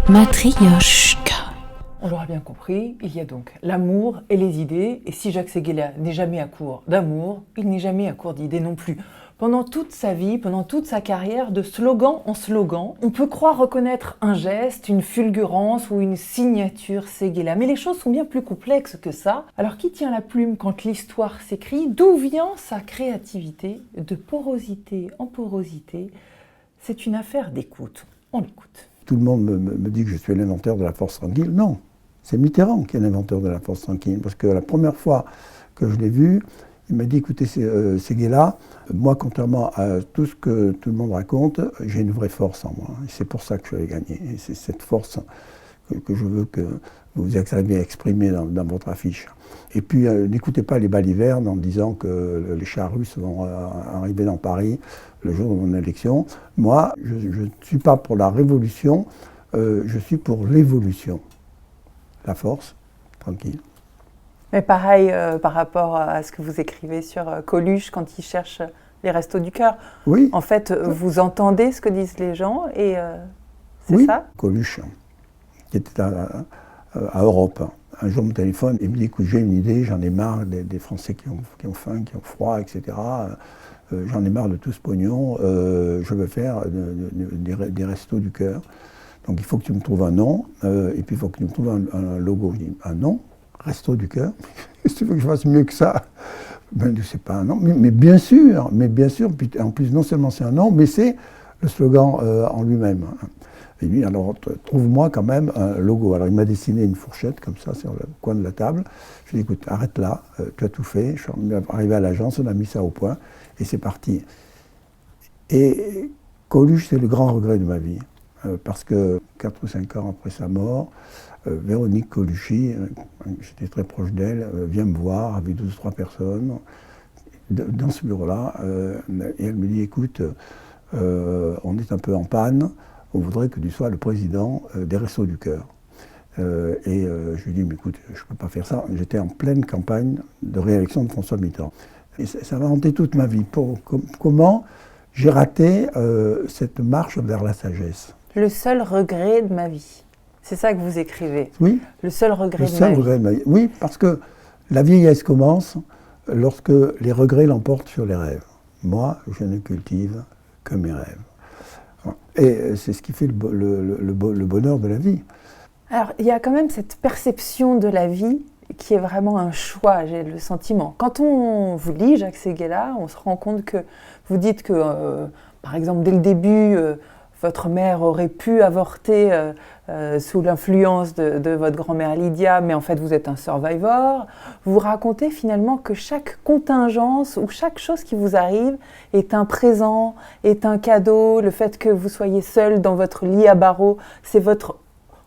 Matryoshka. On l'aura bien compris, il y a donc l'amour et les idées, et si Jacques Séguéla n'est jamais à court d'amour, il n'est jamais à court d'idées non plus. Pendant toute sa vie, pendant toute sa carrière, de slogan en slogan, on peut croire reconnaître un geste, une fulgurance ou une signature Séguéla. Mais les choses sont bien plus complexes que ça. Alors qui tient la plume quand l'histoire s'écrit? D'où vient sa créativité? De porosité en porosité, c'est une affaire d'écoute. On l'écoute. Tout le monde me dit que je suis l'inventeur de la force tranquille. Non, c'est Mitterrand qui est l'inventeur de la force tranquille. Parce que la première fois que je l'ai vu, il m'a dit, écoutez, Séguéla, moi, contrairement à tout ce que tout le monde raconte, j'ai une vraie force en moi. Et c'est pour ça que je vais gagner. Et c'est cette force que je veux que vous arriviez à exprimer dans votre affiche. Et puis, n'écoutez pas les balivernes en disant que les chars russes vont arriver dans Paris le jour de mon élection. Moi, je ne suis pas pour la révolution, je suis pour l'évolution. La force, tranquille. Mais pareil par rapport à ce que vous écrivez sur Coluche quand il cherche les restos du cœur. Oui. En fait, vous entendez ce que disent les gens et c'est oui. ça? Coluche, qui était à Europe. Un jour, mon téléphone, il me dit, écoute, j'ai une idée, j'en ai marre des Français qui ont faim, qui ont froid, etc. J'en ai marre de tout ce pognon, je veux faire des restos du cœur. Donc il faut que tu me trouves un nom, et puis il faut que tu me trouves un logo. Je dis, un nom? Resto du cœur? Qu'est-ce que tu veux que je fasse mieux que ça? Ben, c'est pas un nom, mais bien sûr, puis en plus, non seulement c'est un nom, mais c'est le slogan en lui-même. Et lui, alors, trouve-moi quand même un logo. Alors, il m'a dessiné une fourchette, comme ça, sur le coin de la table. Je lui ai dit, écoute, arrête là, tu as tout fait. Je suis arrivé à l'agence, on a mis ça au point, et c'est parti. Et Coluche, c'est le grand regret de ma vie, parce que 4 ou 5 ans après sa mort, Véronique Colucci, j'étais très proche d'elle, vient me voir avec 2 ou 3 personnes dans ce bureau-là, et elle me dit, écoute, on est un peu en panne, on voudrait que tu sois le président des Restos du Cœur. Je lui dis, mais écoute, je ne peux pas faire ça. J'étais en pleine campagne de réélection de François Mitterrand. Et ça m'a hanté toute ma vie. Comment j'ai raté cette marche vers la sagesse. Le seul regret de ma vie. C'est ça que vous écrivez. Oui. Le seul regret de ma vie. Oui, parce que la vieillesse commence lorsque les regrets l'emportent sur les rêves. Moi, je ne cultive que mes rêves. Et c'est ce qui fait le bonheur de la vie. Alors, il y a quand même cette perception de la vie qui est vraiment un choix, j'ai le sentiment. Quand on vous lit, Jacques Séguéla, on se rend compte que vous dites que, par exemple, dès le début, votre mère aurait pu avorter sous l'influence de votre grand-mère Lydia, mais en fait vous êtes un survivor. Vous racontez finalement que chaque contingence ou chaque chose qui vous arrive est un présent, est un cadeau. Le fait que vous soyez seul dans votre lit à barreaux, c'est votre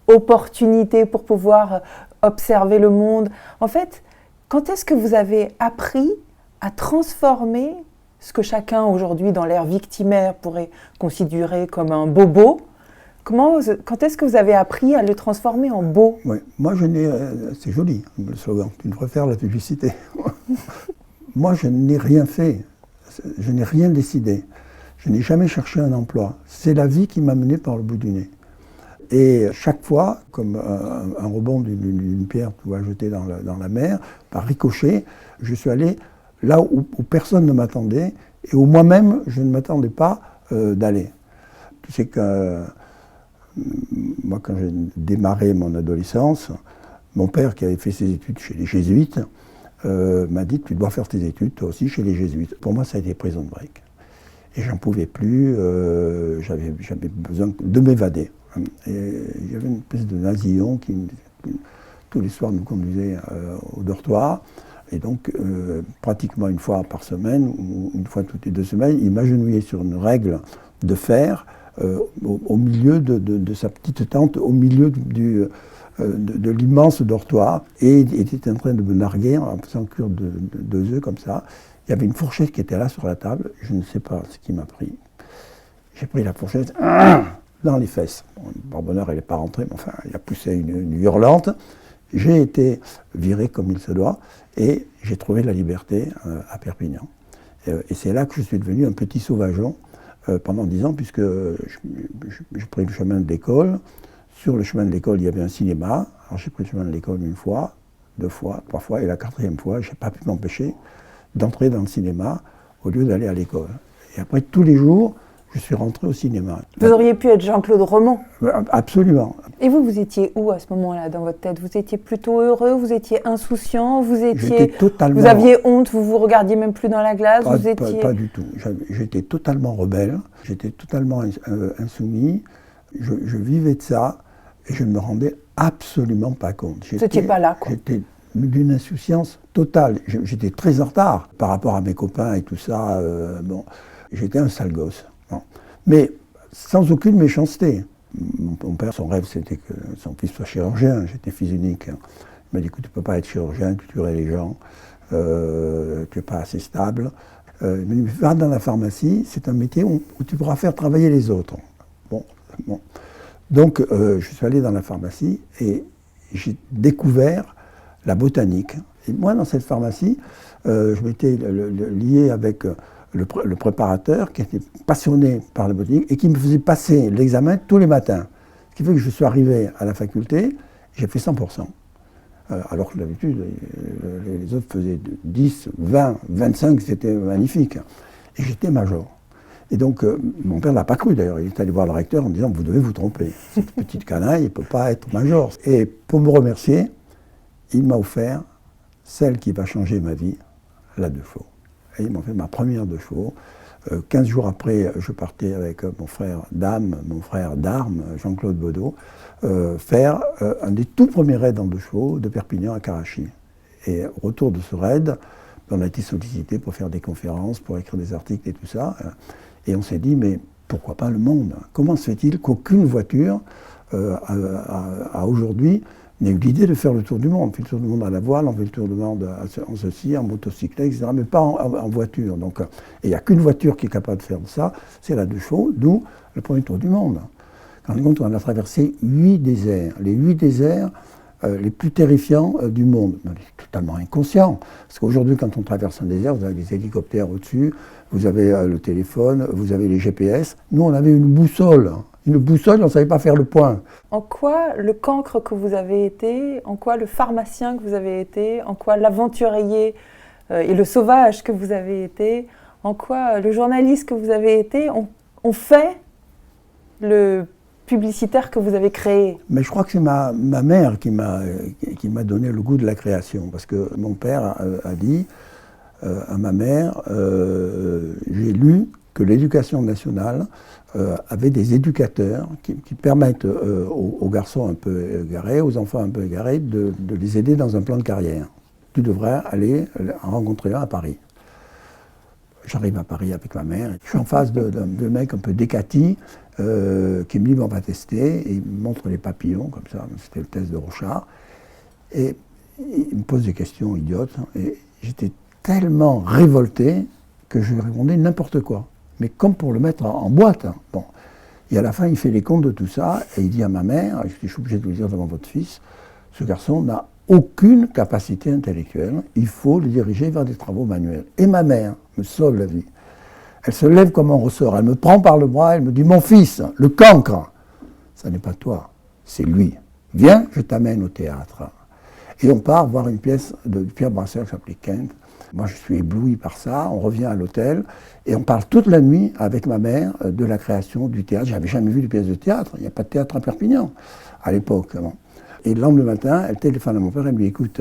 opportunité pour pouvoir observer le monde. En fait, quand est-ce que vous avez appris à transformer ce que chacun aujourd'hui dans l'ère victimaire pourrait considérer comme un bobo? Quand est-ce que vous avez appris à le transformer en beau? Oui, moi c'est joli le slogan, tu devrais faire la publicité. Moi je n'ai rien fait, je n'ai rien décidé, je n'ai jamais cherché un emploi. C'est la vie qui m'a mené par le bout du nez. Et chaque fois, comme un rebond d'une pierre jetée dans la mer, par ricochet, je suis allé là où personne ne m'attendait et où moi-même je ne m'attendais pas d'aller. Tu sais que moi, quand j'ai démarré mon adolescence, mon père, qui avait fait ses études chez les jésuites, m'a dit, tu dois faire tes études toi aussi chez les jésuites. Pour moi, ça a été Prison Break. Et j'en pouvais plus, j'avais besoin de m'évader. Et il y avait une espèce de nasillon qui tous les soirs nous conduisait au dortoir. Et donc, pratiquement une fois par semaine, ou une fois toutes les 2 semaines, il m'agenouillait sur une règle de fer au milieu de sa petite tente, au milieu de l'immense dortoir. Et il était en train de me narguer en faisant cuire 2 œufs comme ça. Il y avait une fourchette qui était là sur la table. Je ne sais pas ce qui m'a pris. J'ai pris la fourchette dans les fesses. Bon, par bonheur, elle n'est pas rentrée, mais enfin, il a poussé une hurlante. J'ai été viré comme il se doit et j'ai trouvé la liberté à Perpignan. Et c'est là que je suis devenu un petit sauvageon pendant 10 ans, puisque j'ai pris le chemin de l'école. Sur le chemin de l'école, il y avait un cinéma. Alors j'ai pris le chemin de l'école une fois, 2 fois, 3 fois, et la 4e fois, je n'ai pas pu m'empêcher d'entrer dans le cinéma au lieu d'aller à l'école. Et après, tous les jours, je suis rentré au cinéma. Vous auriez pu être Jean-Claude Roman. Absolument. Et vous étiez où à ce moment-là dans votre tête? Vous étiez plutôt heureux, vous étiez insouciant, vous aviez honte, vous vous regardiez même plus dans la glace, pas du tout. J'étais totalement rebelle, j'étais totalement insoumis, je vivais de ça et je ne me rendais absolument pas compte. Vous n'étiez pas là, quoi. J'étais d'une insouciance totale. J'étais très en retard par rapport à mes copains et tout ça. Bon, j'étais un sale gosse. Bon. Mais sans aucune méchanceté. Mon père, son rêve, c'était que son fils soit chirurgien. J'étais fils unique. Il m'a dit que tu ne peux pas être chirurgien, tu tuerais les gens, tu n'es pas assez stable. Il m'a dit, va dans la pharmacie, c'est un métier où tu pourras faire travailler les autres. Bon. Donc, je suis allé dans la pharmacie et j'ai découvert la botanique. Et moi, dans cette pharmacie, je m'étais lié avec le préparateur qui était passionné par la botanique et qui me faisait passer l'examen tous les matins. Ce qui fait que je suis arrivé à la faculté, j'ai fait 100%. Alors que d'habitude, les autres faisaient 10, 20, 25, c'était magnifique. Et j'étais major. Et donc, mon père ne l'a pas cru d'ailleurs. Il est allé voir le recteur en disant « Vous devez vous tromper. Cette petite canaille ne peut pas être major. » Et pour me remercier, il m'a offert celle qui va changer ma vie, la 2 chevaux. Et ils m'ont fait ma première 2 chevaux. 15 jours après, je partais avec mon frère d'armes, Jean-Claude Baudot, faire un des tout premiers raids en 2 chevaux de Perpignan à Karachi. Et au retour de ce raid, on a été sollicité pour faire des conférences, pour écrire des articles et tout ça. Et on s'est dit, mais pourquoi pas le monde? Comment se fait-il qu'aucune voiture, à aujourd'hui, n'ait eu l'idée de faire le tour du monde? On fait le tour du monde à la voile, on fait le tour du monde en ceci, en motocyclette, etc., mais pas en voiture. Donc, et il n'y a qu'une voiture qui est capable de faire ça, c'est la 2 chevaux, d'où le premier tour du monde. En compte, on a traversé 8 déserts. Les 8 déserts les plus terrifiants du monde. On est totalement inconscient. Parce qu'aujourd'hui, quand on traverse un désert, vous avez des hélicoptères au-dessus, vous avez le téléphone, vous avez les GPS. Nous, on avait une boussole. Une boussole, on ne savait pas faire le point. En quoi le cancre que vous avez été, en quoi le pharmacien que vous avez été, en quoi l'aventurier et le sauvage que vous avez été, en quoi le journaliste que vous avez été, ont fait le publicitaire que vous avez créé? Mais je crois que c'est ma mère qui m'a donné le goût de la création. Parce que mon père a dit à ma mère, j'ai lu que l'éducation nationale avait des éducateurs qui permettent aux garçons un peu égarés, aux enfants un peu égarés, de les aider dans un plan de carrière. Tu devrais aller en rencontrer un à Paris. J'arrive à Paris avec ma mère, je suis en face d'un mec un peu décati, qui me dit on va tester, et il me montre les papillons, comme ça, c'était le test de Rochard, et il me pose des questions idiotes, et j'étais tellement révolté que je lui répondais n'importe quoi, mais comme pour le mettre en boîte. Hein. Bon. Et à la fin, il fait les comptes de tout ça, et il dit à ma mère, et je suis obligé de vous le dire devant votre fils, ce garçon n'a aucune capacité intellectuelle, il faut le diriger vers des travaux manuels. Et ma mère me sauve la vie. Elle se lève comme un ressort, elle me prend par le bras, elle me dit « Mon fils, le cancre, ça n'est pas toi, c'est lui. Viens, je t'amène au théâtre. » Et on part voir une pièce de Pierre Brasseur qui s'appelait Quinte. Moi, je suis ébloui par ça, on revient à l'hôtel, et on parle toute la nuit avec ma mère de la création du théâtre. Je n'avais jamais vu de pièce de théâtre, il n'y a pas de théâtre à Perpignan à l'époque. Bon. Et le lendemain matin, elle téléphone à mon père, elle lui dit « Écoute,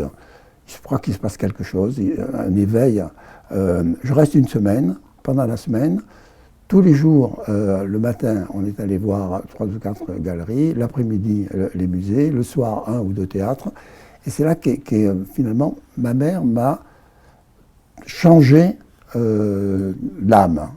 je crois qu'il se passe quelque chose, un éveil. Je reste une semaine. Pendant la semaine, tous les jours, le matin, on est allé voir 3 ou 4 galeries, l'après-midi, les musées, le soir, 1 ou 2 théâtres. Et c'est là que finalement, ma mère m'a changé l'âme.